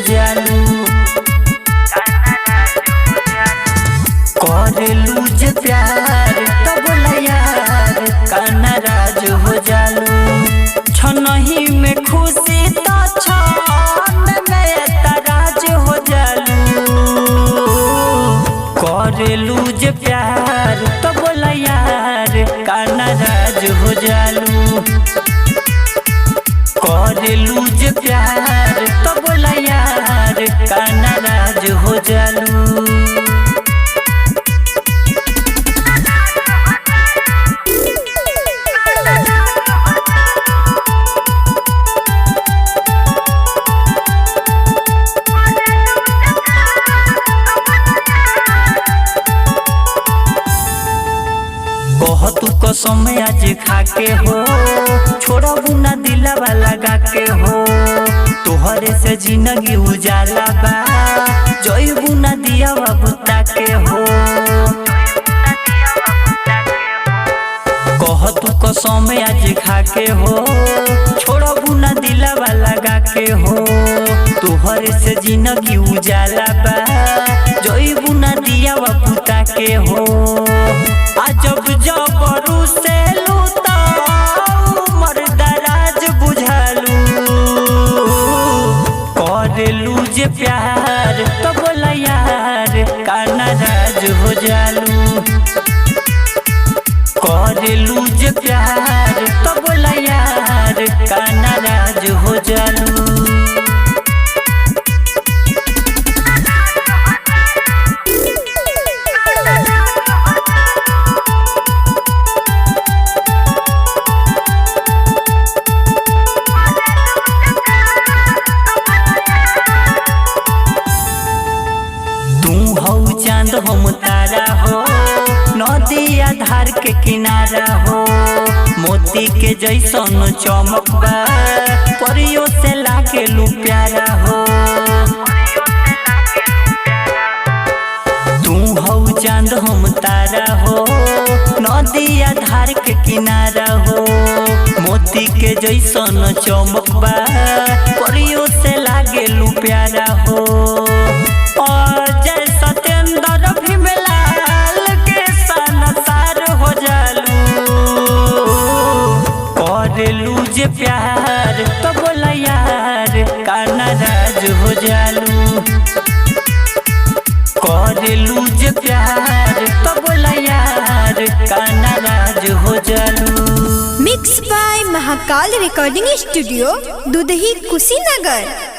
जालू। करेलू जे प्यार तो बोला यार का नाराज हो जालू। छनही में खुशी तो छन में तराज हो जालू। करेलू जे प्यार तो बोला यार का नाराज हो जालू। करेलू जे प्यार तो बोला यार का नाराज हो जालू। तू कसम आज खाके हो छोड़ा बुना दिलावा लगा के हो। तोहरे से जिंदगी उजाला बा जोई बुना दिया बुता के हो। कह तू कसम आज खाके हो छोड़ा बुना दिलावा लगा के हो। तोहरे से जिंदगी उजाला बा जोई बुना दिया बुता के हो। जब जबरू से लूता मर्दराज बुझालू। करेलू जे प्यार तो बोला यार का नाराज हो जालू। करेलू जे प्यार तो बोला यार का नाराज हो जालू। चांद हम तारा हो नदी आधार के किनारा हो। मोती के जैसन चमक बा परियों से लागे लू प्यारा हो। तू हो चांद हम तारा हो नदी आधार के किनारा हो। मोती के जैसन चमक बा परियों से लागे लू प्यारा हो। और जैसा तेंदर भी मिलाल के संसार हो जालू। करेलू जे प्यार तो बोला यार का नाराज हो जालू। करेलू जे प्यार तो बोला यार का नाराज हो जालू। Mix by Mahakal recording studio Dudhahi Kushinagar.